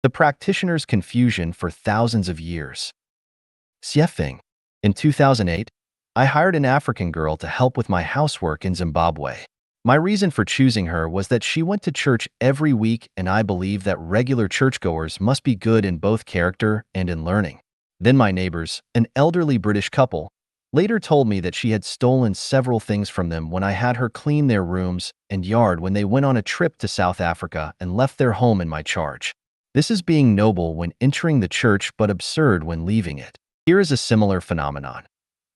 The practitioner's confusion for thousands of years. Xiefeng. In 2008, I hired an African girl to help with my housework in Zimbabwe. My reason for choosing her was that she went to church every week, and I believe that regular churchgoers must be good in both character and in learning. Then my neighbors, an elderly British couple, later told me that she had stolen several things from them when I had her clean their rooms and yard when they went on a trip to South Africa and left their home in my charge. This is being noble when entering the church but absurd when leaving it. Here is a similar phenomenon.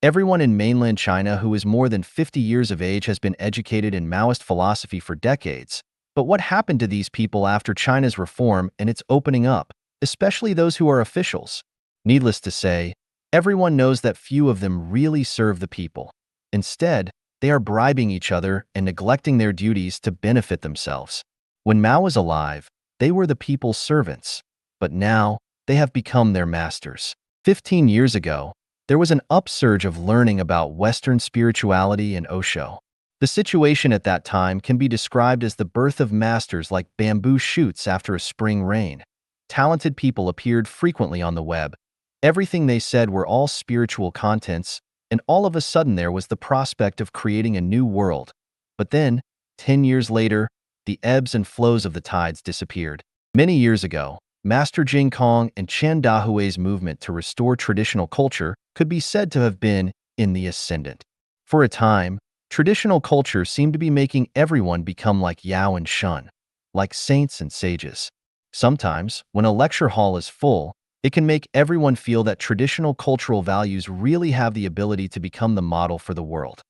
Everyone in mainland China who is more than 50 years of age has been educated in Maoist philosophy for decades. But what happened to these people after China's reform and its opening up, especially those who are officials? Needless to say, everyone knows that few of them really serve the people. Instead, they are bribing each other and neglecting their duties to benefit themselves. When Mao was alive, they were the people's servants. But now, they have become their masters. 15 years ago, there was an upsurge of learning about Western spirituality and Osho. The situation at that time can be described as the birth of masters like bamboo shoots after a spring rain. Talented people appeared frequently on the web. Everything they said were all spiritual contents, and all of a sudden there was the prospect of creating a new world. But then, 10 years later, the ebbs and flows of the tides disappeared. Many years ago, Master Jing Kong and Chen Dahui's movement to restore traditional culture could be said to have been in the ascendant. For a time, traditional culture seemed to be making everyone become like Yao and Shun, like saints and sages. Sometimes, when a lecture hall is full, it can make everyone feel that traditional cultural values really have the ability to become the model for the world.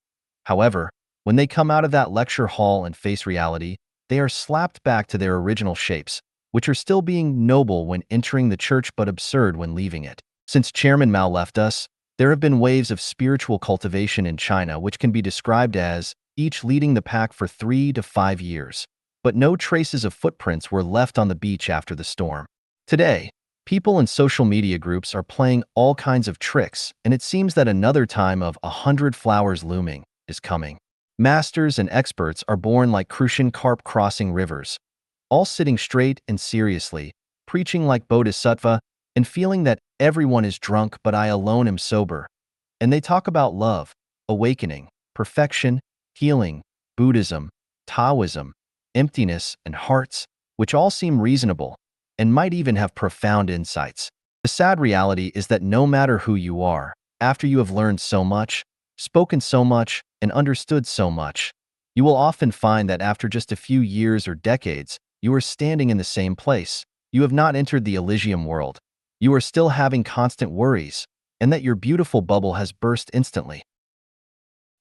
However, when they come out of that lecture hall and face reality, they are slapped back to their original shapes, which are still being noble when entering the church but absurd when leaving it. Since Chairman Mao left us, there have been waves of spiritual cultivation in China which can be described as each leading the pack for 3 to 5 years. But no traces of footprints were left on the beach after the storm. Today, people in social media groups are playing all kinds of tricks, and it seems that another time of 100 flowers looming is coming. Masters and experts are born like crucian carp crossing rivers, all sitting straight and seriously, preaching like bodhisattva, and feeling that everyone is drunk but I alone am sober. And they talk about love, awakening, perfection, healing, Buddhism, Taoism, emptiness, and hearts, which all seem reasonable, and might even have profound insights. The sad reality is that no matter who you are, after you have learned so much, spoken so much, and understood so much, you will often find that after just a few years or decades, you are standing in the same place. You have not entered the Elysium world. You are still having constant worries, and that your beautiful bubble has burst instantly.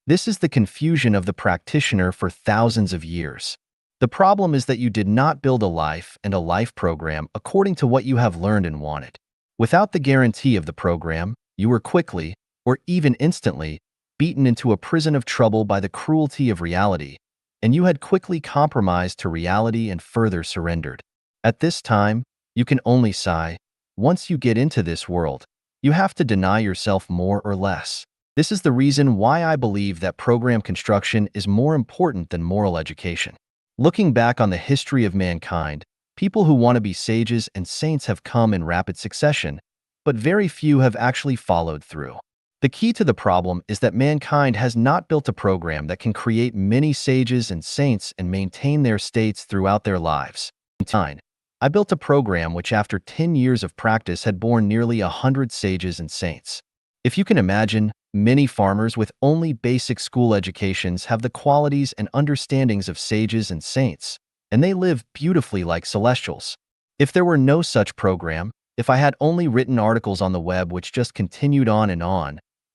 This is the confusion of the practitioner for thousands of years. The problem is that you did not build a life and a life program according to what you have learned and wanted. Without the guarantee of the program, you were quickly, or even instantly, beaten into a prison of trouble by the cruelty of reality, and you had quickly compromised to reality and further surrendered. At this time, you can only sigh. Once you get into this world, you have to deny yourself more or less. This is the reason why I believe that program construction is more important than moral education. Looking back on the history of mankind, people who want to be sages and saints have come in rapid succession, but very few have actually followed through. The key to the problem is that mankind has not built a program that can create many sages and saints and maintain their states throughout their lives. In time, I built a program which after 10 years of practice had borne nearly 100 sages and saints. If you can imagine, many farmers with only basic school educations have the qualities and understandings of sages and saints, and they live beautifully like celestials. If there were no such program, if I had only written articles on the web which just continued on,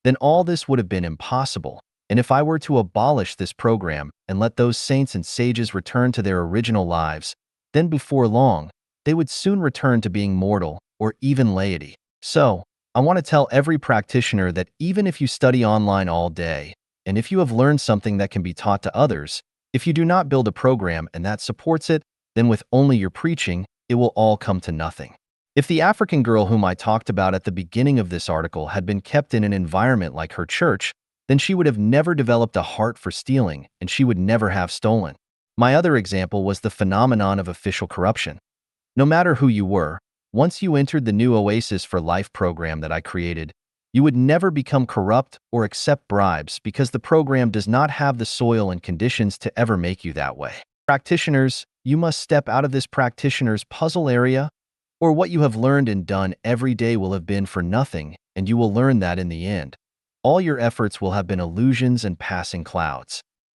then all this would have been impossible. And if I were to abolish this program and let those saints and sages return to their original lives, then before long, they would soon return to being mortal or even laity. So, I want to tell every practitioner that even if you study online all day, and if you have learned something that can be taught to others, if you do not build a program and that supports it, then with only your preaching, it will all come to nothing. If the African girl whom I talked about at the beginning of this article had been kept in an environment like her church, then she would have never developed a heart for stealing, and she would never have stolen. My other example was the phenomenon of official corruption. No matter who you were, Once you entered the new Oasis for Life program that I created, you would never become corrupt or accept bribes because the program does not have the soil and conditions to ever make you that way. Practitioners, you must step out of this practitioner's puzzle area, or what you have learned and done every day will have been for nothing, and you will learn that in the end. All your efforts will have been illusions and passing clouds.